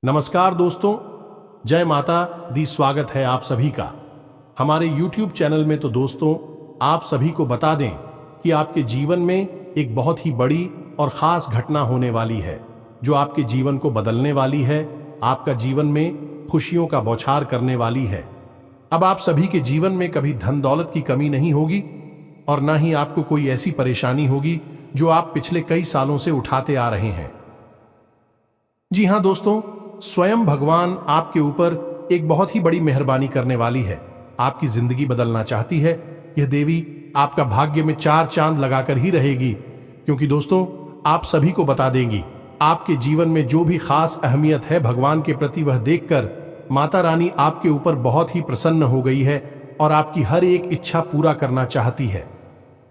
नमस्कार दोस्तों, जय माता दी। स्वागत है आप सभी का हमारे YouTube चैनल में। तो दोस्तों, आप सभी को बता दें कि आपके जीवन में एक बहुत ही बड़ी और ख़ास घटना होने वाली है जो आपके जीवन को बदलने वाली है, आपका जीवन में खुशियों का बौछार करने वाली है। अब आप सभी के जीवन में कभी धन दौलत की कमी नहीं होगी और ना ही आपको कोई ऐसी परेशानी होगी जो आप पिछले कई सालों से उठाते आ रहे हैं। जी हाँ दोस्तों, स्वयं भगवान आपके ऊपर एक बहुत ही बड़ी मेहरबानी करने वाली है। आपकी जिंदगी बदलना चाहती है। यह देवी आपका भाग्य में 4 चांद लगाकर ही रहेगी, क्योंकि दोस्तों आप सभी को बता देंगी आपके जीवन में जो भी खास अहमियत है भगवान के प्रति, वह देखकर माता रानी आपके ऊपर बहुत ही प्रसन्न हो गई है और आपकी हर एक इच्छा पूरा करना चाहती है।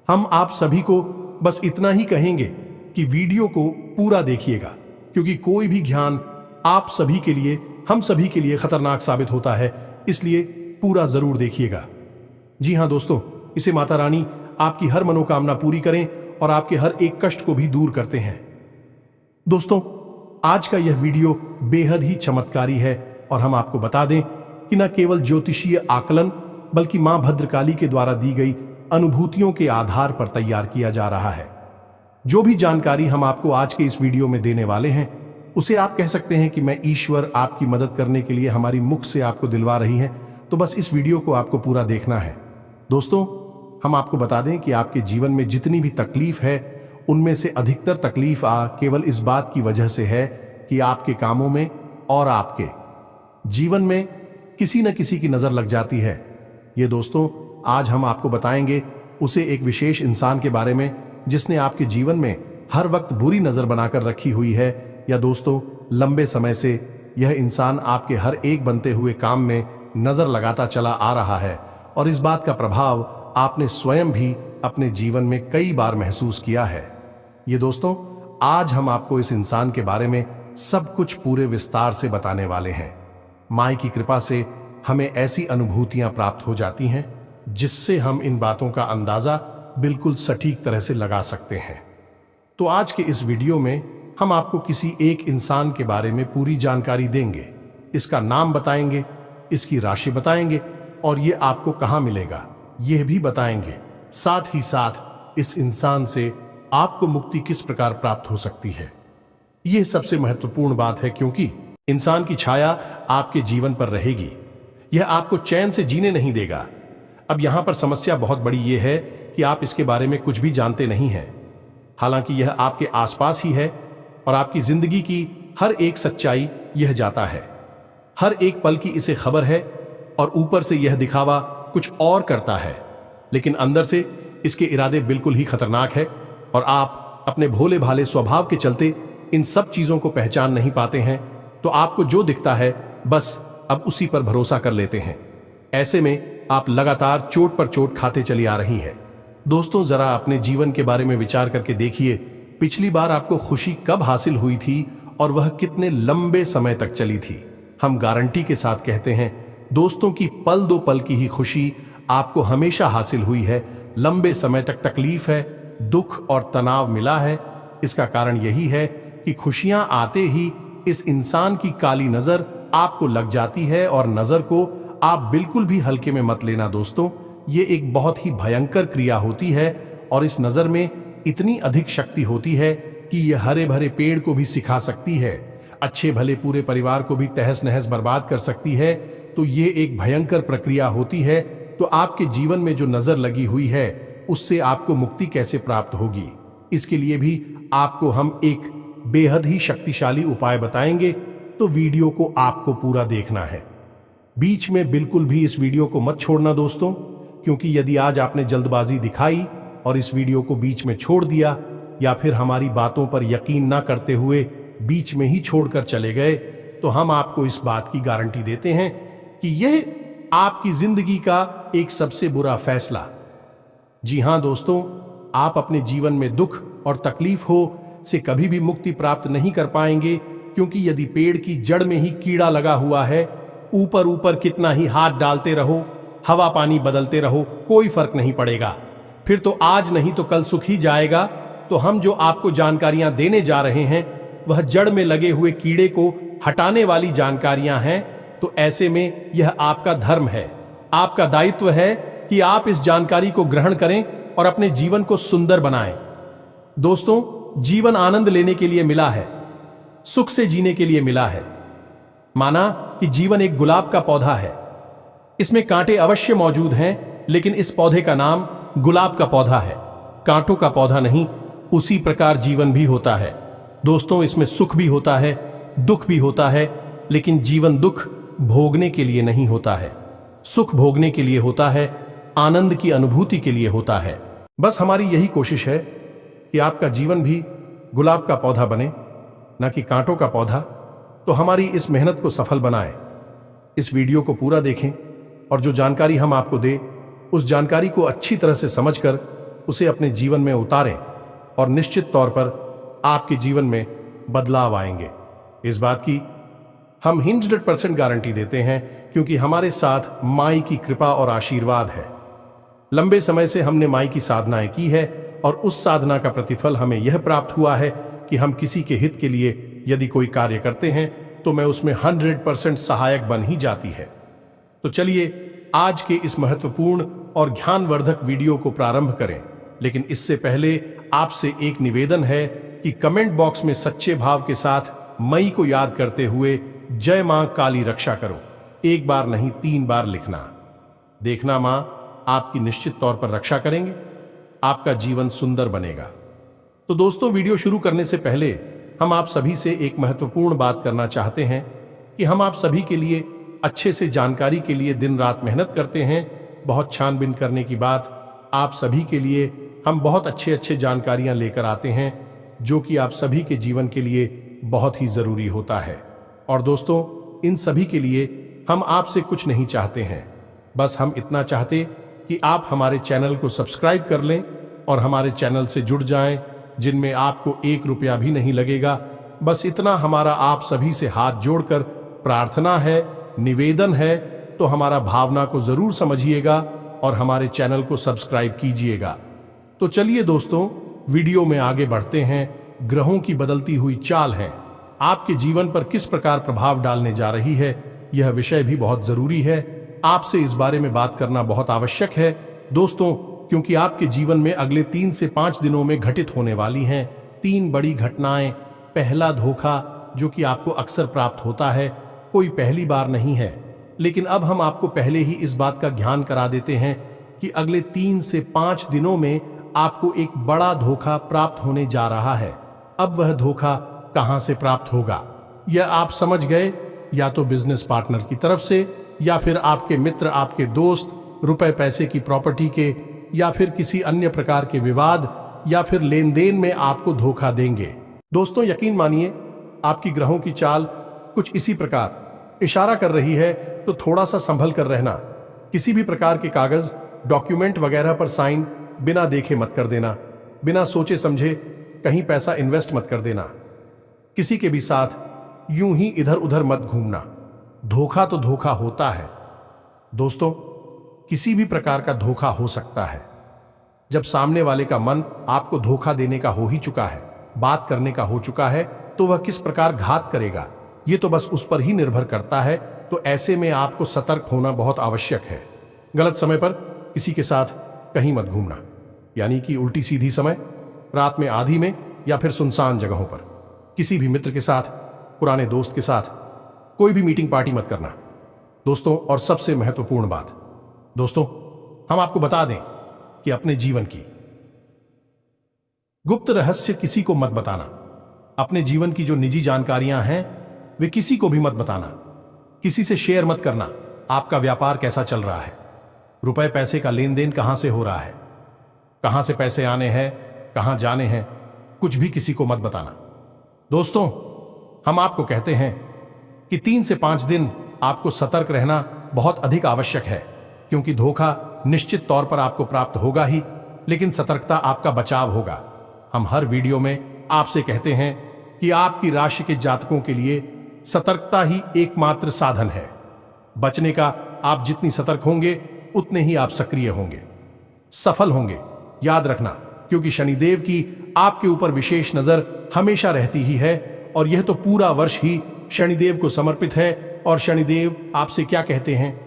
हम आप सभी को बस इतना ही कहेंगे कि वीडियो को पूरा देखिएगा, क्योंकि कोई भी ज्ञान आप सभी के लिए, हम सभी के लिए खतरनाक साबित होता है, इसलिए पूरा जरूर देखिएगा। जी हाँ दोस्तों, इसे माता रानी आपकी हर मनोकामना पूरी करें और आपके हर एक कष्ट को भी दूर करते हैं। दोस्तों, आज का यह वीडियो बेहद ही चमत्कारी है और हम आपको बता दें कि न केवल ज्योतिषीय आकलन बल्कि मां भद्रकाली के द्वारा दी गई अनुभूतियों के आधार पर तैयार किया जा रहा है। जो भी जानकारी हम आपको आज के इस वीडियो में देने वाले हैं, उसे आप कह सकते हैं कि मैं ईश्वर आपकी मदद करने के लिए हमारी मुख से आपको दिलवा रही है। तो बस इस वीडियो को आपको पूरा देखना है। दोस्तों, हम आपको बता दें कि आपके जीवन में जितनी भी तकलीफ है, उनमें से अधिकतर तकलीफ केवल इस बात की वजह से है कि आपके कामों में और आपके जीवन में किसी न किसी की नजर लग जाती है। ये दोस्तों, आज हम आपको बताएंगे उसे एक विशेष इंसान के बारे में जिसने आपके जीवन में हर वक्त बुरी नजर बनाकर रखी हुई है, या दोस्तों लंबे समय से यह इंसान आपके हर एक बनते हुए काम में नजर लगाता चला आ रहा है और इस बात का प्रभाव आपने स्वयं भी अपने जीवन में कई बार महसूस किया है। ये दोस्तों, आज हम आपको इस इंसान के बारे में सब कुछ पूरे विस्तार से बताने वाले हैं। मां की कृपा से हमें ऐसी अनुभूतियां प्राप्त हो जाती हैं जिससे हम इन बातों का अंदाजा बिल्कुल सटीक तरह से लगा सकते हैं। तो आज के इस वीडियो में हम आपको किसी एक इंसान के बारे में पूरी जानकारी देंगे। इसका नाम बताएंगे, इसकी राशि बताएंगे और ये आपको कहां मिलेगा यह भी बताएंगे। साथ ही साथ इस इंसान से आपको मुक्ति किस प्रकार प्राप्त हो सकती है, यह सबसे महत्वपूर्ण बात है, क्योंकि इंसान की छाया आपके जीवन पर रहेगी। यह आपको चैन से जीने नहीं देगा। अब यहां पर समस्या बहुत बड़ी यह है कि आप इसके बारे में कुछ भी जानते नहीं हैं। हालांकि यह आपके आसपास ही है और आपकी जिंदगी की हर एक सच्चाई यह जाता है। हर एक पल की इसे खबर है और ऊपर से यह दिखावा कुछ और करता है, लेकिन अंदर से इसके इरादे बिल्कुल ही खतरनाक है और आप अपने भोले भाले स्वभाव के चलते इन सब चीजों को पहचान नहीं पाते हैं। तो आपको जो दिखता है बस अब उसी पर भरोसा कर लेते हैं। ऐसे में आप लगातार चोट पर चोट खाते चली आ रही है। दोस्तों, जरा अपने जीवन के बारे में विचार करके देखिए, पिछली बार आपको खुशी कब हासिल हुई थी और वह कितने लंबे समय तक चली थी। हम गारंटी के साथ कहते हैं दोस्तों की पल दो पल की ही खुशी आपको हमेशा हासिल हुई है। लंबे समय तक तकलीफ है, दुख और तनाव मिला है। इसका कारण यही है कि खुशियां आते ही इस इंसान की काली नजर आपको लग जाती है और नजर को आप बिल्कुल भी हल्के में मत लेना। दोस्तों, ये एक बहुत ही भयंकर क्रिया होती है और इस नजर में इतनी अधिक शक्ति होती है कि यह हरे भरे पेड़ को भी सिखा सकती है, अच्छे भले पूरे परिवार को भी तहस नहस बर्बाद कर सकती है। तो ये एक भयंकर प्रक्रिया होती है। तो आपके जीवन में जो नजर लगी हुई है उससे आपको मुक्ति कैसे प्राप्त होगी, इसके लिए भी आपको हम एक बेहद ही शक्तिशाली उपाय बताएंगे। तो वीडियो को आपको पूरा देखना है, बीच में बिल्कुल भी इस वीडियो को मत छोड़ना दोस्तों, क्योंकि यदि आज आपने जल्दबाजी दिखाई और इस वीडियो को बीच में छोड़ दिया या फिर हमारी बातों पर यकीन ना करते हुए बीच में ही छोड़कर चले गए, तो हम आपको इस बात की गारंटी देते हैं कि यह आपकी जिंदगी का एक सबसे बुरा फैसला। जी हां दोस्तों, आप अपने जीवन में दुख और तकलीफ हो से कभी भी मुक्ति प्राप्त नहीं कर पाएंगे, क्योंकि यदि पेड़ की जड़ में ही कीड़ा लगा हुआ है, ऊपर ऊपर कितना ही हाथ डालते रहो, हवा पानी बदलते रहो, कोई फर्क नहीं पड़ेगा। फिर तो आज नहीं तो कल सुख ही जाएगा। तो हम जो आपको जानकारियां देने जा रहे हैं वह जड़ में लगे हुए कीड़े को हटाने वाली जानकारियां हैं, तो ऐसे में यह आपका धर्म है, आपका दायित्व है कि आप इस जानकारी को ग्रहण करें और अपने जीवन को सुंदर बनाएं। दोस्तों, जीवन आनंद लेने के लिए मिला है, सुख से जीने के लिए मिला है। माना कि जीवन एक गुलाब का पौधा है, इसमें कांटे अवश्य मौजूद हैं, लेकिन इस पौधे का नाम गुलाब का पौधा है, कांटों का पौधा नहीं। उसी प्रकार जीवन भी होता है। दोस्तों, इसमें सुख भी होता है, दुख भी होता है, लेकिन जीवन दुख भोगने के लिए नहीं होता है, सुख भोगने के लिए होता है, आनंद की अनुभूति के लिए होता है। बस हमारी यही कोशिश है कि आपका जीवन भी गुलाब का पौधा बने, न कि कांटों का पौधा। तो हमारी इस मेहनत को सफल बनाएं। इस वीडियो को पूरा देखें और जो जानकारी हम आपको दे, उस जानकारी को अच्छी तरह से समझकर उसे अपने जीवन में उतारें और निश्चित तौर पर आपके जीवन में बदलाव आएंगे। इस बात की हम 100% गारंटी देते हैं, क्योंकि हमारे साथ माई की कृपा और आशीर्वाद है। लंबे समय से हमने माई की साधनाएं की है और उस साधना का प्रतिफल हमें यह प्राप्त हुआ है कि हम किसी के हित के लिए यदि कोई कार्य करते हैं तो मैं उसमें 100% सहायक बन ही जाती है। तो चलिए आज के इस महत्वपूर्ण और ज्ञानवर्धक वीडियो को प्रारंभ करें। लेकिन इससे पहले आपसे एक निवेदन है कि कमेंट बॉक्स में सच्चे भाव के साथ मई को याद करते हुए जय मां काली रक्षा करो, एक बार नहीं 3 बार लिखना। देखना मां आपकी निश्चित तौर पर रक्षा करेंगे, आपका जीवन सुंदर बनेगा। तो दोस्तों, वीडियो शुरू करने से पहले हम आप सभी से एक महत्वपूर्ण बात करना चाहते हैं कि हम आप सभी के लिए अच्छे से जानकारी के लिए दिन रात मेहनत करते हैं। बहुत छानबीन करने की बात, आप सभी के लिए हम बहुत अच्छे जानकारियां लेकर आते हैं, जो कि आप सभी के जीवन के लिए बहुत ही जरूरी होता है। और दोस्तों, इन सभी के लिए हम आपसे कुछ नहीं चाहते हैं, बस हम इतना चाहते कि आप हमारे चैनल को सब्सक्राइब कर लें और हमारे चैनल से जुड़ जाएं, जिनमें आपको 1 रुपया भी नहीं लगेगा। बस इतना हमारा आप सभी से हाथ जोड़कर प्रार्थना है, निवेदन है। तो हमारा भावना को जरूर समझिएगा और हमारे चैनल को सब्सक्राइब कीजिएगा। तो चलिए दोस्तों, वीडियो में आगे बढ़ते हैं। ग्रहों की बदलती हुई चाल है आपके जीवन पर किस प्रकार प्रभाव डालने जा रही है, यह विषय भी बहुत जरूरी है। आपसे इस बारे में बात करना बहुत आवश्यक है दोस्तों, क्योंकि आपके जीवन में अगले 3 से 5 दिनों में घटित होने वाली हैं 3 बड़ी घटनाएं। पहला धोखा, जो कि आपको अक्सर प्राप्त होता है, कोई पहली बार नहीं है, लेकिन अब हम आपको पहले ही इस बात का ज्ञान करा देते हैं कि अगले 3 से 5 दिनों में आपको एक बड़ा धोखा प्राप्त होने जा रहा है। अब वह धोखा कहां से प्राप्त होगा, यह आप समझ गए। या तो बिजनेस पार्टनर की तरफ से, या फिर आपके मित्र, आपके दोस्त, रुपए पैसे की प्रॉपर्टी के, या फिर किसी अन्य प्रकार के विवाद या फिर लेन देन में आपको धोखा देंगे। दोस्तों, यकीन मानिए, आपकी ग्रहों की चाल कुछ इसी प्रकार इशारा कर रही है, तो थोड़ा सा संभल कर रहना। किसी भी प्रकार के कागज, डॉक्यूमेंट वगैरह पर साइन बिना देखे मत कर देना। बिना सोचे समझे कहीं पैसा इन्वेस्ट मत कर देना। किसी के भी साथ यूं ही इधर उधर मत घूमना। धोखा तो धोखा होता है दोस्तों, किसी भी प्रकार का धोखा हो सकता है। जब सामने वाले का मन आपको धोखा देने का हो ही चुका है, बात करने का हो चुका है, तो वह किस प्रकार घात करेगा, ये तो बस उस पर ही निर्भर करता है। तो ऐसे में आपको सतर्क होना बहुत आवश्यक है। गलत समय पर किसी के साथ कहीं मत घूमना, यानी कि उल्टी सीधी समय, रात में आधी में, या फिर सुनसान जगहों पर। किसी भी मित्र के साथ, पुराने दोस्त के साथ कोई भी मीटिंग पार्टी मत करना दोस्तों। और सबसे महत्वपूर्ण बात दोस्तों, हम आपको बता दें कि अपने जीवन की गुप्त रहस्य किसी को मत बताना। अपने जीवन की जो निजी जानकारियां हैं, वे किसी को भी मत बताना। किसी से शेयर मत करना। आपका व्यापार कैसा चल रहा है, रुपए पैसे का लेन देन कहां से हो रहा है, कहां से पैसे आने हैं, कहां जाने हैं, कुछ भी किसी को मत बताना दोस्तों। हम आपको कहते हैं कि 3 से 5 दिन आपको सतर्क रहना बहुत अधिक आवश्यक है, क्योंकि धोखा निश्चित तौर पर आपको प्राप्त होगा ही, लेकिन सतर्कता आपका बचाव होगा। हम हर वीडियो में आपसे कहते हैं कि आपकी राशि के जातकों के लिए सतर्कता ही एकमात्र साधन है बचने का। आप जितनी सतर्क होंगे, उतने ही आप सक्रिय होंगे, सफल होंगे। याद रखना, क्योंकि शनिदेव की आपके ऊपर विशेष नजर हमेशा रहती ही है, और यह तो पूरा वर्ष ही शनिदेव को समर्पित है। और शनिदेव आपसे क्या कहते हैं?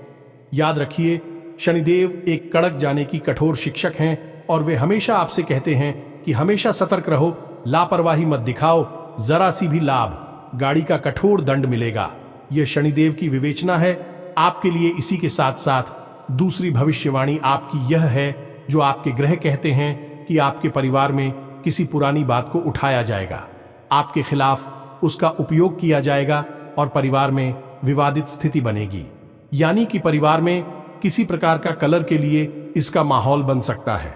याद रखिए, शनिदेव एक कड़क जाने की कठोर शिक्षक हैं और वे हमेशा आपसे कहते हैं कि हमेशा सतर्क रहो, लापरवाही मत दिखाओ, जरा सी भी लाभ गाड़ी का कठोर दंड मिलेगा। यह शनिदेव की विवेचना है आपके लिए। इसी के साथ साथ दूसरी भविष्यवाणी आपकी यह है, जो आपके ग्रह कहते हैं कि आपके परिवार में किसी पुरानी बात को उठाया जाएगा, आपके खिलाफ उसका उपयोग किया जाएगा और परिवार में विवादित स्थिति बनेगी। यानी कि परिवार में किसी प्रकार का कलर के लिए इसका माहौल बन सकता है।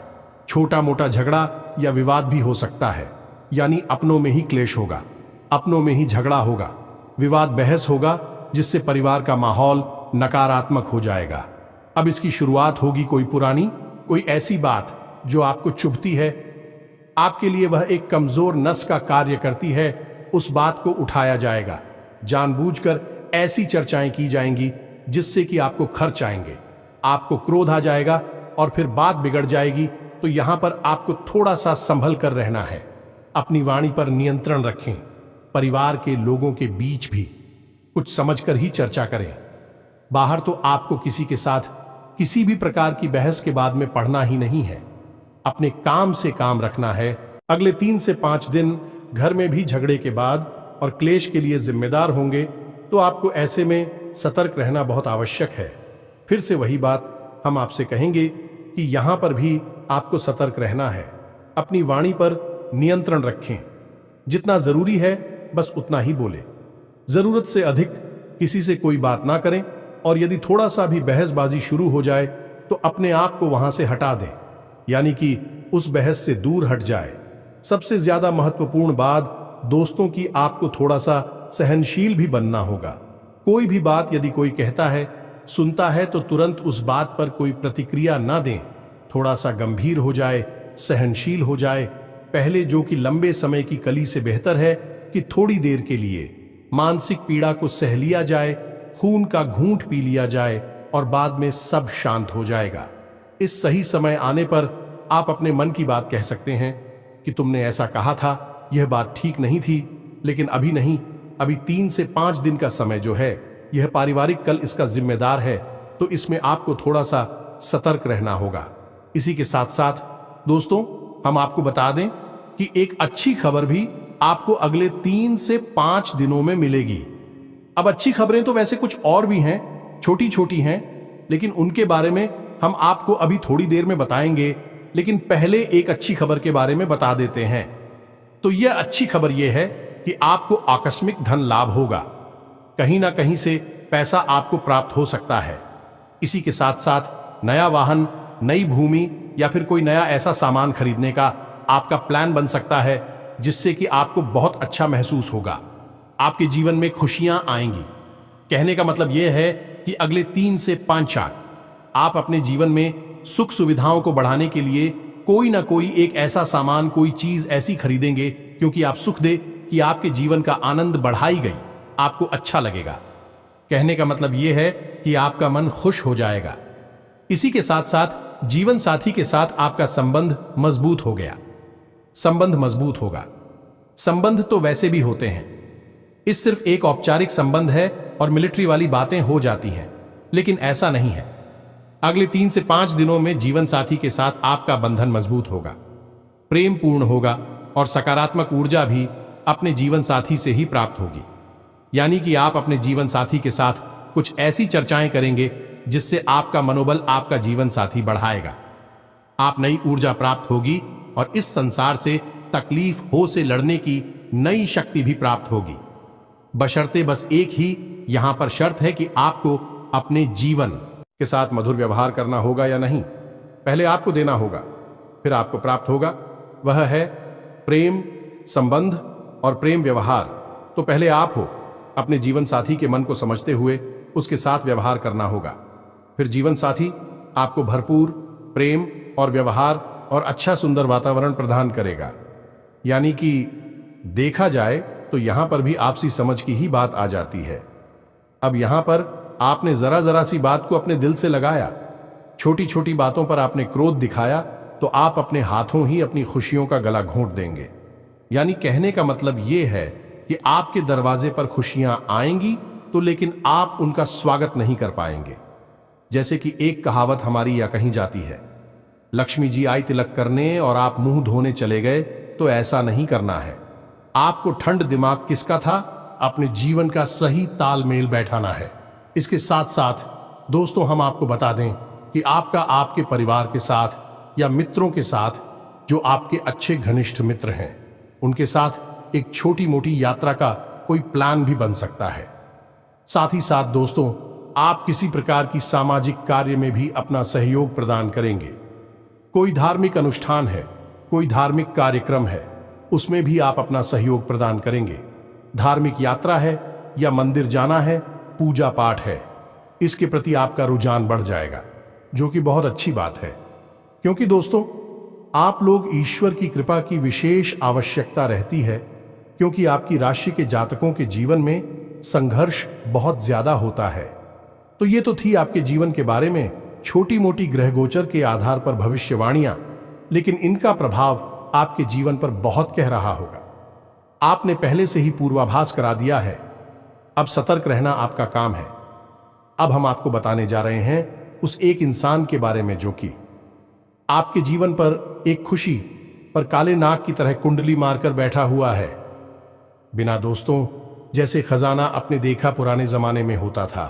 छोटा मोटा झगड़ा या विवाद भी हो सकता है। यानी अपनों में ही क्लेश होगा, अपनों में ही झगड़ा होगा, विवाद बहस होगा, जिससे परिवार का माहौल नकारात्मक हो जाएगा। अब इसकी शुरुआत होगी कोई पुरानी, कोई ऐसी बात जो आपको चुभती है, आपके लिए वह एक कमजोर नस का कार्य करती है। उस बात को उठाया जाएगा, जानबूझकर ऐसी चर्चाएं की जाएंगी जिससे कि आपको खर्च आएंगे, आपको क्रोध आ जाएगा और फिर बात बिगड़ जाएगी। तो यहां पर आपको थोड़ा सा संभल कर रहना है। अपनी वाणी पर नियंत्रण रखें। परिवार के लोगों के बीच भी कुछ समझकर ही चर्चा करें। बाहर तो आपको किसी के साथ किसी भी प्रकार की बहस के बाद में पढ़ना ही नहीं है, अपने काम से काम रखना है। अगले 3 से 5 दिन घर में भी झगड़े के बाद और क्लेश के लिए जिम्मेदार होंगे, तो आपको ऐसे में सतर्क रहना बहुत आवश्यक है। फिर से वही बात हम आपसे कहेंगे कि यहां पर भी आपको सतर्क रहना है। अपनी वाणी पर नियंत्रण रखें। जितना जरूरी है बस उतना ही बोले, जरूरत से अधिक किसी से कोई बात ना करें। और यदि थोड़ा सा भी बहसबाजी शुरू हो जाए तो अपने आप को वहां से हटा दें, यानी कि उस बहस से दूर हट जाए। सबसे ज्यादा महत्वपूर्ण बात दोस्तों की, आपको थोड़ा सा सहनशील भी बनना होगा। कोई भी बात यदि कोई कहता है, सुनता है, तो तुरंत उस बात पर कोई प्रतिक्रिया ना दें। थोड़ा सा गंभीर हो जाए, सहनशील हो जाए पहले, जो कि लंबे समय की कली से बेहतर है कि थोड़ी देर के लिए मानसिक पीड़ा को सह लिया जाए, खून का घूंट पी लिया जाए और बाद में सब शांत हो जाएगा। इस सही समय आने पर आप अपने मन की बात कह सकते हैं कि तुमने ऐसा कहा था, यह बात ठीक नहीं थी, लेकिन अभी नहीं, अभी 3 से 5 दिन का समय जो है, यह पारिवारिक कल इसका जिम्मेदार है, तो इसमें आपको थोड़ा सा सतर्क रहना होगा। इसी के साथ साथ दोस्तों, हम आपको बता दें कि एक अच्छी खबर भी आपको अगले 3 से 5 दिनों में मिलेगी। अब अच्छी खबरें तो वैसे कुछ और भी हैं, छोटी छोटी हैं, लेकिन उनके बारे में हम आपको अभी थोड़ी देर में बताएंगे। लेकिन पहले एक अच्छी खबर के बारे में बता देते हैं। तो यह अच्छी खबर यह है कि आपको आकस्मिक धन लाभ होगा। कहीं ना कहीं से पैसा आपको प्राप्त हो सकता है। इसी के साथ साथ नया वाहन, नई भूमि या फिर कोई नया ऐसा सामान खरीदने का आपका प्लान बन सकता है, जिससे कि आपको बहुत अच्छा महसूस होगा। आपके जीवन में खुशियां आएंगी। कहने का मतलब यह है कि अगले 3 से 5 साल आप अपने जीवन में सुख सुविधाओं को बढ़ाने के लिए कोई ना कोई एक ऐसा सामान, कोई चीज ऐसी खरीदेंगे, क्योंकि आप सुख दे कि आपके जीवन का आनंद बढ़ाई गई, आपको अच्छा लगेगा। कहने का मतलब यह है कि आपका मन खुश हो जाएगा। इसी के साथ साथ जीवन साथी के साथ आपका संबंध मजबूत हो गया। संबंध मजबूत होगा। संबंध तो वैसे भी होते हैं, इस सिर्फ एक औपचारिक संबंध है और मिलिट्री वाली बातें हो जाती हैं, लेकिन ऐसा नहीं है। अगले 3 से 5 दिनों में जीवन साथी के साथ आपका बंधन मजबूत होगा, प्रेम पूर्ण होगा और सकारात्मक ऊर्जा भी अपने जीवन साथी से ही प्राप्त होगी। यानी कि आप अपने जीवन साथी के साथ कुछ ऐसी चर्चाएं करेंगे जिससे आपका मनोबल आपका जीवन साथी बढ़ाएगा। आप नई ऊर्जा प्राप्त होगी और इस संसार से तकलीफ हो से लड़ने की नई शक्ति भी प्राप्त होगी। बशर्ते बस एक ही यहां पर शर्त है कि आपको अपने जीवन के साथ मधुर व्यवहार करना होगा या नहीं। पहले आपको देना होगा, फिर आपको प्राप्त होगा। वह है प्रेम, संबंध और प्रेम व्यवहार। तो पहले आप हो, अपने जीवन साथी के मन को समझते हुए उसके साथ व्यवहार करना होगा। फिर जीवन साथी आपको भरपूर प्रेम और व्यवहार और अच्छा सुंदर वातावरण प्रदान करेगा। यानी कि देखा जाए तो यहां पर भी आपसी समझ की ही बात आ जाती है। अब यहां पर आपने जरा जरा सी बात को अपने दिल से लगाया, छोटी छोटी बातों पर आपने क्रोध दिखाया, तो आप अपने हाथों ही अपनी खुशियों का गला घोंट देंगे। यानी कहने का मतलब यह है कि आपके दरवाजे पर खुशियां आएंगी तो लेकिन आप उनका स्वागत नहीं कर पाएंगे। जैसे कि एक कहावत हमारी या कहीं जाती है, लक्ष्मी जी आई तिलक करने और आप मुंह धोने चले गए, तो ऐसा नहीं करना है। आपको ठंड दिमाग किसका था, अपने जीवन का सही तालमेल बैठाना है। इसके साथ साथ दोस्तों हम आपको बता दें कि आपका आपके परिवार के साथ या मित्रों के साथ, जो आपके अच्छे घनिष्ठ मित्र हैं, उनके साथ एक छोटी मोटी यात्रा का कोई प्लान भी बन सकता है। साथ ही साथ दोस्तों, आप किसी प्रकार की सामाजिक कार्य में भी अपना सहयोग प्रदान करेंगे। कोई धार्मिक अनुष्ठान है, कोई धार्मिक कार्यक्रम है, उसमें भी आप अपना सहयोग प्रदान करेंगे। धार्मिक यात्रा है या मंदिर जाना है, पूजा पाठ है, इसके प्रति आपका रुझान बढ़ जाएगा, जो कि बहुत अच्छी बात है। क्योंकि दोस्तों, आप लोग ईश्वर की कृपा की विशेष आवश्यकता रहती है, क्योंकि आपकी राशि के जातकों के जीवन में संघर्ष बहुत ज्यादा होता है। तो ये तो थी आपके जीवन के बारे में छोटी मोटी ग्रह गोचर के आधार पर भविष्यवाणियां, लेकिन इनका प्रभाव आपके जीवन पर बहुत गहरा रहा होगा। आपने पहले से ही पूर्वाभास करा दिया है, अब सतर्क रहना आपका काम है। अब हम आपको बताने जा रहे हैं उस एक इंसान के बारे में जो कि आपके जीवन पर एक खुशी पर काले नाग की तरह कुंडली मारकर बैठा हुआ है। बिना दोस्तों, जैसे खजाना अपने देखा पुराने जमाने में होता था,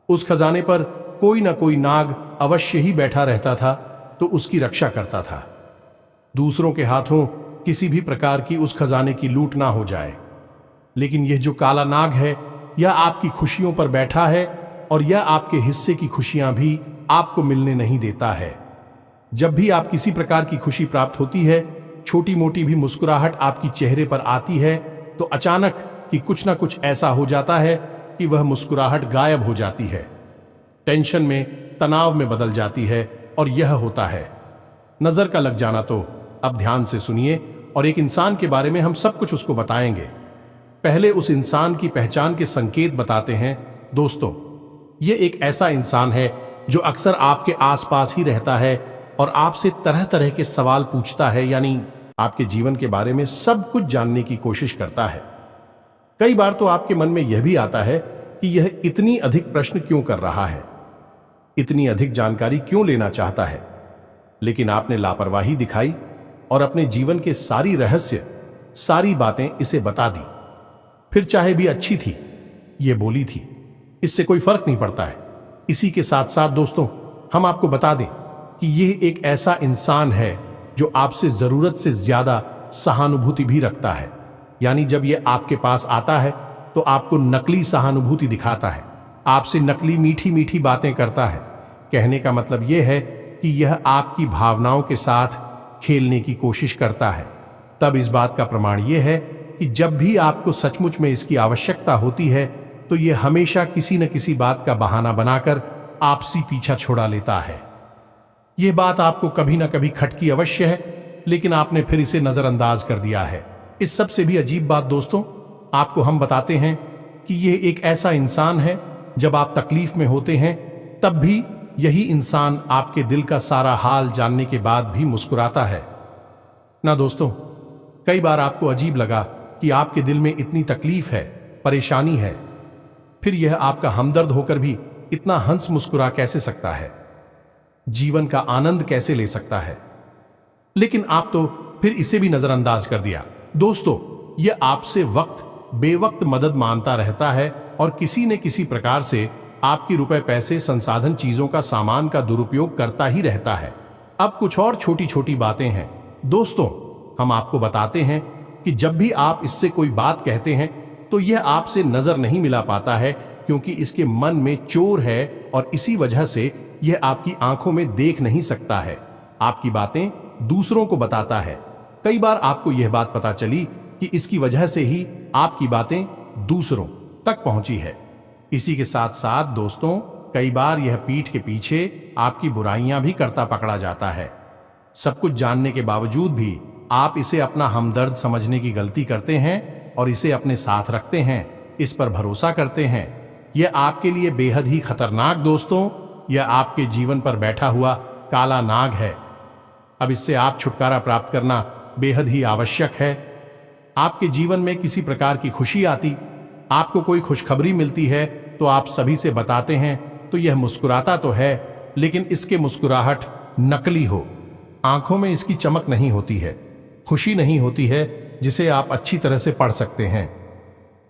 उस खजाने पर कोई ना कोई नाग अवश्य ही बैठा रहता था, तो उसकी रक्षा करता था। दूसरों के हाथों किसी भी प्रकार की उस खजाने की लूट ना हो जाए। लेकिन यह जो काला नाग है, यह आपकी खुशियों पर बैठा है और यह आपके हिस्से की खुशियां भी आपको मिलने नहीं देता है। जब भी आप किसी प्रकार की खुशी प्राप्त होती है, छोटी मोटी भी मुस्कुराहट आपकी चेहरे पर आती है, तो अचानक कि कुछ ना कुछ ऐसा हो जाता है कि वह मुस्कुराहट गायब हो जाती है, टेंशन में, तनाव में बदल जाती है, और यह होता है नजर का लग जाना। तो अब ध्यान से सुनिए और एक इंसान के बारे में हम सब कुछ उसको बताएंगे। पहले उस इंसान की पहचान के संकेत बताते हैं। दोस्तों, यह एक ऐसा इंसान है जो अक्सर आपके आसपास ही रहता है और आपसे तरह तरह के सवाल पूछता है, यानी आपके जीवन के बारे में सब कुछ जानने की कोशिश करता है। कई बार तो आपके मन में यह भी आता है कि यह इतनी अधिक प्रश्न क्यों कर रहा है, इतनी अधिक जानकारी क्यों लेना चाहता है। लेकिन आपने लापरवाही दिखाई और अपने जीवन के सारी रहस्य, सारी बातें इसे बता दी। फिर चाहे भी अच्छी थी, ये बोली थी, इससे कोई फर्क नहीं पड़ता है। इसी के साथ साथ दोस्तों, हम आपको बता दें कि यह एक ऐसा इंसान है जो आपसे जरूरत से ज्यादा सहानुभूति भी रखता है। यानी जब यह आपके पास आता है तो आपको नकली सहानुभूति दिखाता है, आपसे नकली मीठी मीठी बातें करता है। कहने का मतलब यह है कि यह आपकी भावनाओं के साथ खेलने की कोशिश करता है। तब इस बात का प्रमाण यह है कि जब भी आपको सचमुच में इसकी आवश्यकता होती है, तो यह हमेशा किसी न किसी बात का बहाना बनाकर आपसी पीछा छुड़ा लेता है। यह बात आपको कभी ना कभी खटकी अवश्य है, लेकिन आपने फिर इसे नजरअंदाज कर दिया है। इस सबसे भी अजीब बात दोस्तों, आपको हम बताते हैं कि यह एक ऐसा इंसान है, जब आप तकलीफ में होते हैं तब भी यही इंसान आपके दिल का सारा हाल जानने के बाद भी मुस्कुराता है ना। दोस्तों, कई बार आपको अजीब लगा कि आपके दिल में इतनी तकलीफ है, परेशानी है, फिर यह आपका हमदर्द होकर भी इतना हंस मुस्कुरा कैसे सकता है, जीवन का आनंद कैसे ले सकता है। लेकिन आप तो फिर इसे भी नजरअंदाज कर दिया। दोस्तों, यह आपसे वक्त बेवक्त मदद मांगता रहता है और किसी न किसी प्रकार से आपकी रुपए, पैसे, संसाधन, चीजों का, सामान का दुरुपयोग करता ही रहता है। अब कुछ और छोटी छोटी बातें हैं दोस्तों, हम आपको बताते हैं कि जब भी आप इससे कोई बात कहते हैं तो यह आपसे नजर नहीं मिला पाता है, क्योंकि इसके मन में चोर है और इसी वजह से यह आपकी आंखों में देख नहीं सकता है। आपकी बातें दूसरों को बताता है। कई बार आपको यह बात पता चली कि इसकी वजह से ही आपकी बातें दूसरों तक पहुंची है। इसी के साथ साथ दोस्तों, कई बार यह पीठ के पीछे आपकी बुराइयां भी करता पकड़ा जाता है। सब कुछ जानने के बावजूद भी आप इसे अपना हमदर्द समझने की गलती करते हैं और इसे अपने साथ रखते हैं, इस पर भरोसा करते हैं। यह आपके लिए बेहद ही खतरनाक दोस्तों, यह आपके जीवन पर बैठा हुआ काला नाग है। अब इससे आप छुटकारा प्राप्त करना बेहद ही आवश्यक है। आपके जीवन में किसी प्रकार की खुशी आती, आपको कोई खुशखबरी मिलती है तो आप सभी से बताते हैं तो यह मुस्कुराता तो है, लेकिन इसके मुस्कुराहट नकली हो। आंखों में इसकी चमक नहीं होती है, खुशी नहीं होती है जिसे आप अच्छी तरह से पढ़ सकते हैं।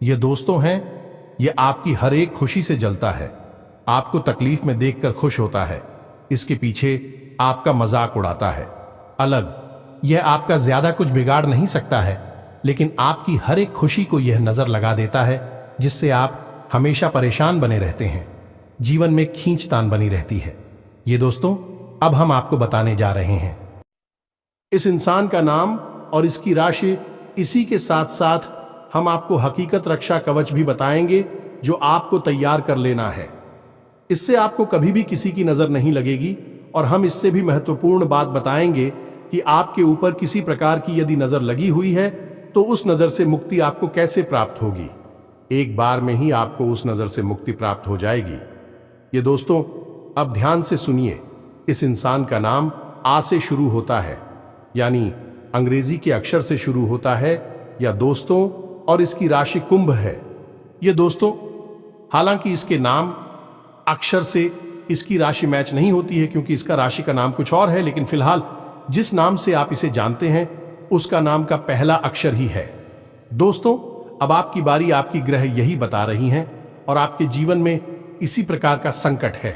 ये दोस्तों हैं, ये आपकी हर एक खुशी से जलता है, आपको तकलीफ में देखकर खुश होता है, इसके पीछे आपका मजाक उड़ाता है। अलग, यह आपका ज्यादा कुछ बिगाड़ नहीं सकता है, लेकिन आपकी हर एक खुशी को यह नजर लगा देता है जिससे आप हमेशा परेशान बने रहते हैं, जीवन में खींचतान बनी रहती है। ये दोस्तों, अब हम आपको बताने जा रहे हैं इस इंसान का नाम और इसकी राशि। इसी के साथ साथ हम आपको हकीकत रक्षा कवच भी बताएंगे जो आपको तैयार कर लेना है। इससे आपको कभी भी किसी की नजर नहीं लगेगी और हम इससे भी महत्वपूर्ण बात बताएंगे कि आपके ऊपर किसी प्रकार की यदि नजर लगी हुई है तो उस नजर से मुक्ति आपको कैसे प्राप्त होगी। एक बार में ही आपको उस नजर से मुक्ति प्राप्त हो जाएगी। ये दोस्तों, अब ध्यान से सुनिए। इस इंसान का नाम आ से शुरू होता है, यानी अंग्रेजी के अक्षर से शुरू होता है या दोस्तों, और इसकी राशि कुंभ है। ये दोस्तों, हालांकि इसके नाम अक्षर से इसकी राशि मैच नहीं होती है क्योंकि इसका राशि का नाम कुछ और है, लेकिन फिलहाल जिस नाम से आप इसे जानते हैं उसका नाम का पहला अक्षर ही है। दोस्तों, अब आपकी बारी, आपकी ग्रह यही बता रही हैं और आपके जीवन में इसी प्रकार का संकट है।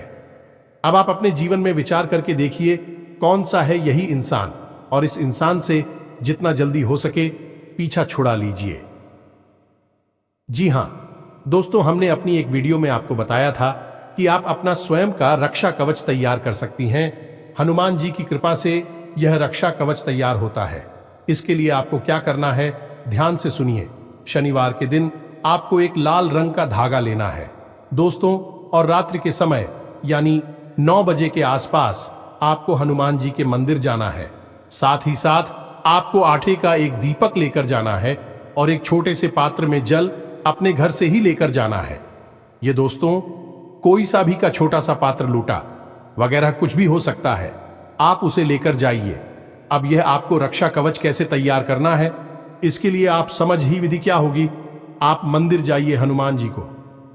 अब आप अपने जीवन में विचार करके देखिए कौन सा है यही इंसान, और इस इंसान से जितना जल्दी हो सके पीछा छुड़ा लीजिए। जी हां दोस्तों, हमने अपनी एक वीडियो में आपको बताया था कि आप अपना स्वयं का रक्षा कवच तैयार कर सकती हैं। हनुमान जी की कृपा से यह रक्षा कवच तैयार होता है। इसके लिए आपको क्या करना है, ध्यान से सुनिए। शनिवार के दिन आपको एक लाल रंग का धागा लेना है दोस्तों, और रात्रि के समय यानी 9 बजे के आसपास आपको हनुमान जी के मंदिर जाना है। साथ ही साथ आपको आटे का एक दीपक लेकर जाना है और एक छोटे से पात्र में जल अपने घर से ही लेकर जाना है। ये दोस्तों, कोई सा भी का छोटा सा पात्र, लूटा वगैरह कुछ भी हो सकता है, आप उसे लेकर जाइए। अब यह आपको रक्षा कवच कैसे तैयार करना है, इसके लिए आप समझ ही विधि क्या होगी। आप मंदिर जाइए, हनुमान जी को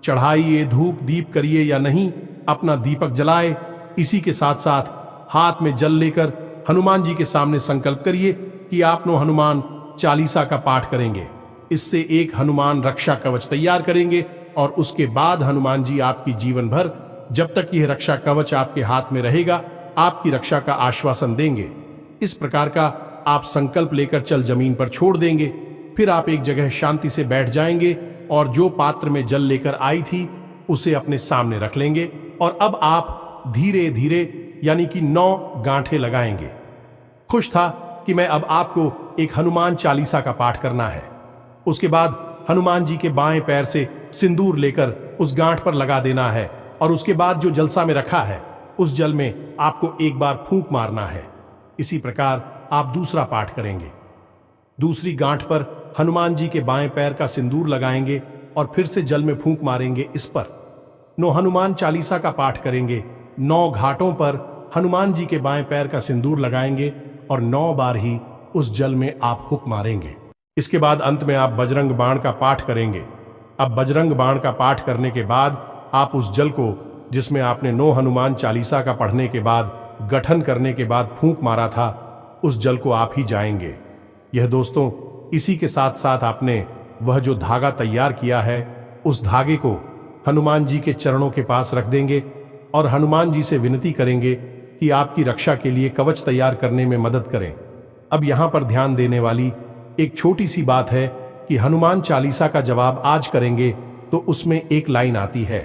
चढ़ाइए, धूप दीप करिए या नहीं, अपना दीपक जलाए। इसी के साथ साथ हाथ में जल लेकर हनुमान जी के सामने संकल्प करिए कि आप नो हनुमान चालीसा का पाठ करेंगे। इससे एक हनुमान रक्षा कवच तैयार करेंगे और उसके बाद हनुमान जी आपकी जीवन भर, जब तक यह रक्षा कवच आपके हाथ में रहेगा, आपकी रक्षा का आश्वासन देंगे। इस प्रकार का आप संकल्प लेकर चल जमीन पर छोड़ देंगे। फिर आप एक जगह शांति से बैठ जाएंगे और जो पात्र में जल लेकर आई थी उसे अपने सामने रख लेंगे। और अब आप धीरे धीरे यानी कि 9 गांठें लगाएंगे। खुश था कि मैं अब आपको एक हनुमान चालीसा का पाठ करना है। उसके बाद हनुमान जी के बाएं पैर से सिंदूर लेकर उस गांठ पर लगा देना है और उसके बाद जो जलसा में रखा है उस जल में आपको एक बार फूंक मारना है। इसी प्रकार आप दूसरा पाठ करेंगे। दूसरी गांठ पर हनुमान जी के बाएं पैर का सिंदूर लगाएंगे और फिर से जल में फूंक मारेंगे। इस पर 9 हनुमान चालीसा का पाठ करेंगे। 9 घाटों पर हनुमान जी के बाएं पैर का सिंदूर लगाएंगे और 9 बार ही उस जल में आप हुक मारेंगे। इसके बाद अंत में आप बजरंग बाण का पाठ करेंगे। अब बजरंग बाण का पाठ करने के बाद आप उस जल को, जिसमें आपने 9 हनुमान चालीसा का पढ़ने के बाद, गठन करने के बाद फूंक मारा था, उस जल को आप ही जाएंगे। यह दोस्तों, इसी के साथ साथ आपने वह जो धागा तैयार किया है उस धागे को हनुमान जी के चरणों के पास रख देंगे और हनुमान जी से विनती करेंगे कि आपकी रक्षा के लिए कवच तैयार करने में मदद करें। अब यहाँ पर ध्यान देने वाली एक छोटी सी बात है कि हनुमान चालीसा का जवाब आज करेंगे तो उसमें एक लाइन आती है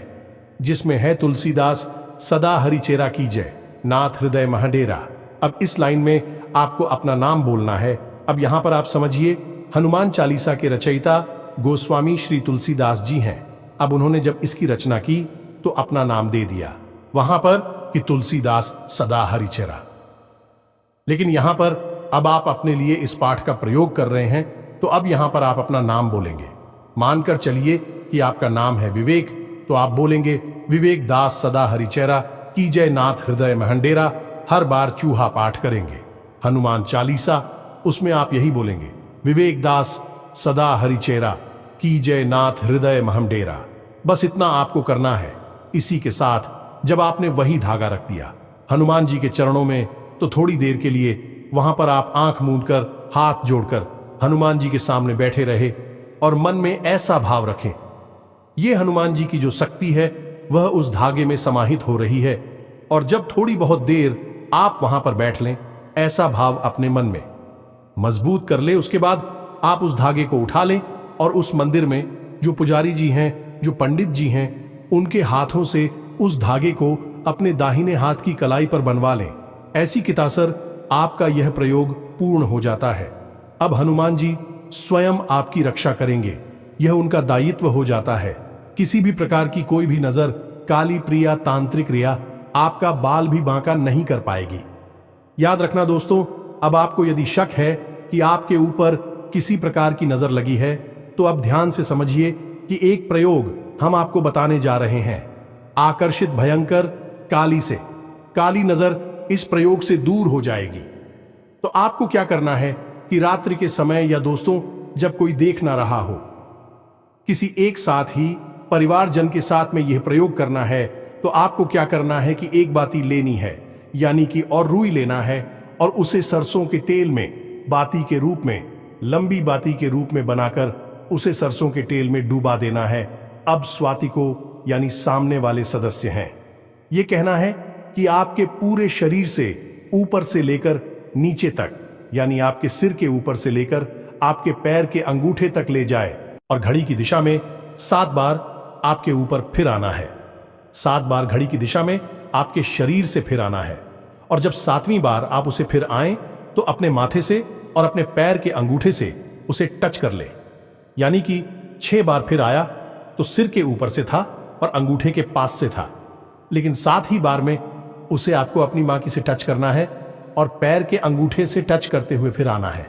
जिसमें है, तुलसीदास सदा हरिचेरा कीजय, नाथ हृदय महडेरा। अब इस लाइन में आपको अपना नाम बोलना है। अब यहाँ पर आप समझिए, हनुमान चालीसा के रचयिता गोस्वामी श्री तुलसीदास जी हैं। अब उन्होंने जब इसकी रचना की तो अपना नाम दे दिया वहां पर कि तुलसीदास सदा हरिचेरा। लेकिन यहां पर अब आप अपने लिए इस पाठ का प्रयोग कर रहे हैं तो अब यहां पर आप अपना नाम बोलेंगे। मानकर चलिए कि आपका नाम है विवेक, तो आप बोलेंगे, विवेक दास सदा हरिचेरा कीजय नाथ हृदय महंडेरा। हर बार चूहा पाठ करेंगे। हनुमान चालीसा, उसमें आप यही बोलेंगे, विवेक दास सदा हरिचेरा, की जय नाथ हृदय महम डेरा। बस इतना आपको करना है। इसी के साथ जब आपने वही धागा रख दिया हनुमान जी के चरणों में, तो थोड़ी देर के लिए वहां पर आप आंख मूंदकर हाथ जोड़कर हनुमान जी के सामने बैठे रहे और मन में ऐसा भाव रखें, ये हनुमान जी की जो शक्ति है वह उस धागे में समाहित हो रही है। और जब थोड़ी बहुत देर आप वहां पर बैठ लें, ऐसा भाव अपने मन में मजबूत कर ले, उसके बाद आप उस धागे को उठा लें और उस मंदिर में जो पुजारी जी हैं, जो पंडित जी हैं, उनके हाथों से उस धागे को अपने दाहिने हाथ की कलाई पर बनवा लें। ऐसी कितासर आपका यह प्रयोग पूर्ण हो जाता है। अब हनुमान जी स्वयं आपकी रक्षा करेंगे, यह उनका दायित्व हो जाता है। किसी भी प्रकार की कोई भी नजर, काली प्रिया, तांत्रिक क्रिया आपका बाल भी बांका नहीं कर पाएगी। याद रखना दोस्तों, अब आपको यदि शक है कि आपके ऊपर किसी प्रकार की नजर लगी है, तो अब ध्यान से समझिए कि एक प्रयोग हम आपको बताने जा रहे हैं। आकर्षित भयंकर काली से काली नजर इस प्रयोग से दूर हो जाएगी। तो आपको क्या करना है कि रात्रि के समय या दोस्तों जब कोई देख ना रहा हो, किसी एक साथ ही परिवारजन के साथ में यह प्रयोग करना है, तो आपको क्या करना है कि एक बाती लेनी है, यानी कि और रुई लेना है और उसे सरसों के तेल में बाती के रूप में, लंबी बाती के रूप में बनाकर उसे सरसों के तेल में डूबा देना है। अब स्वाति को यानी सामने वाले सदस्य हैं, यह कहना है कि आपके पूरे शरीर से ऊपर से लेकर नीचे तक, यानी आपके सिर के ऊपर से लेकर आपके पैर के अंगूठे तक ले जाए और घड़ी की दिशा में 7 बार आपके ऊपर फिर आना है। 7 बार घड़ी की दिशा में आपके शरीर से फिर आना है। और जब 7वीं बार आप उसे फिर आए, तो अपने माथे से और अपने पैर के अंगूठे से उसे टच कर ले, यानी कि 6 बार फिर आया तो सिर के ऊपर से था और अंगूठे के पास से था, लेकिन 7 ही बार में उसे आपको अपनी मां की से टच करना है और पैर के अंगूठे से टच करते हुए फिर आना है।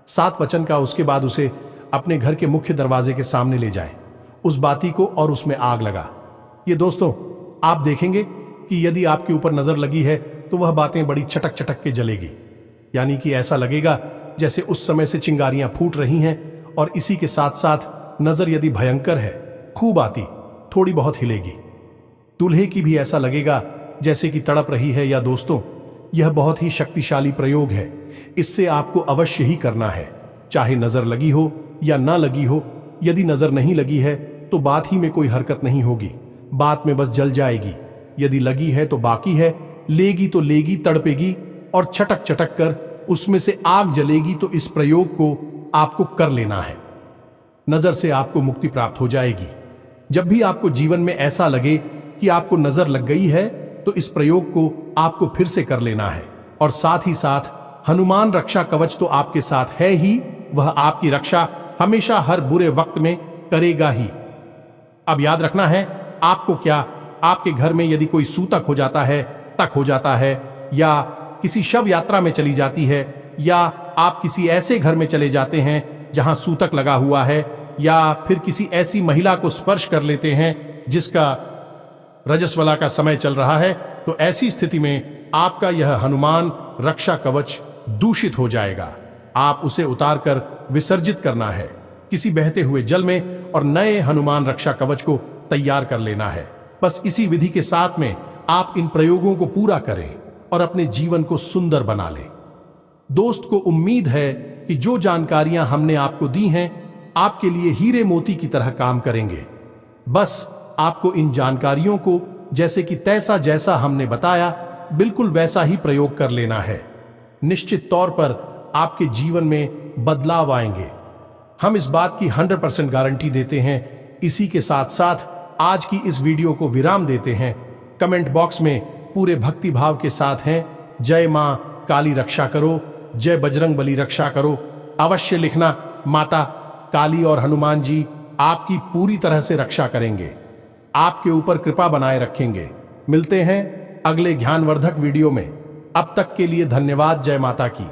7 वचन का उसके बाद उसे अपने घर के मुख्य दरवाजे के सामने ले जाएं, उस बाती को, और उसमें आग लगा। ये दोस्तों आप देखेंगे कि यदि आपके ऊपर नजर लगी है तो वह बातें बड़ी चटक चटक के जलेगी, यानी कि ऐसा लगेगा जैसे उस समय से चिंगारियां फूट रही हैं। और इसी के साथ साथ नजर यदि भयंकर है, खूब आती, थोड़ी बहुत हिलेगी। दूल्हे की भी ऐसा लगेगा जैसे कि तड़प रही है। या दोस्तों यह बहुत ही शक्तिशाली प्रयोग है, इससे आपको अवश्य ही करना है, चाहे नजर लगी हो या ना लगी हो। यदि नजर नहीं लगी है तो बात ही में कोई हरकत नहीं होगी, बात में बस जल जाएगी। यदि लगी है तो बाकी है, लेगी तो लेगी, तड़पेगी और छटक चटक कर उसमें से आग जलेगी। तो इस प्रयोग को आपको कर लेना है, नजर से आपको मुक्ति प्राप्त हो जाएगी। जब भी आपको जीवन में ऐसा लगे कि आपको नजर लग गई है, तो इस प्रयोग को आपको फिर से कर लेना है। और साथ ही साथ हनुमान रक्षा कवच तो आपके साथ है ही, वह आपकी रक्षा हमेशा हर बुरे वक्त में करेगा ही। अब याद रखना है आपको, क्या आपके घर में यदि कोई सूतक हो जाता है, तक हो जाता है, या किसी शव यात्रा में चली जाती है, या आप किसी ऐसे घर में चले जाते हैं जहां सूतक लगा हुआ है, या फिर किसी ऐसी महिला को स्पर्श कर लेते हैं जिसका रजस्वला का समय चल रहा है, तो ऐसी स्थिति में आपका यह हनुमान रक्षा कवच दूषित हो जाएगा। आप उसे उतारकर विसर्जित करना है किसी बहते हुए जल में और नए हनुमान रक्षा कवच को तैयार कर लेना है। बस इसी विधि के साथ में आप इन प्रयोगों को पूरा करें और अपने जीवन को सुंदर बना लें। दोस्त को उम्मीद है कि जो जानकारियां हमने आपको दी हैं आपके लिए हीरे मोती की तरह काम करेंगे। बस आपको इन जानकारियों को जैसे कि तैसा जैसा हमने बताया बिल्कुल वैसा ही प्रयोग कर लेना है। निश्चित तौर पर आपके जीवन में बदलाव आएंगे, हम इस बात की 100% गारंटी देते हैं। इसी के साथ साथ आज की इस वीडियो को विराम देते हैं। कमेंट बॉक्स में पूरे भक्ति भाव के साथ हैं, जय मां काली रक्षा करो, जय बजरंग बली रक्षा करो, अवश्य लिखना। माता काली और हनुमान जी आपकी पूरी तरह से रक्षा करेंगे, आपके ऊपर कृपा बनाए रखेंगे। मिलते हैं अगले ज्ञानवर्धक वीडियो में, अब तक के लिए धन्यवाद। जय माता की।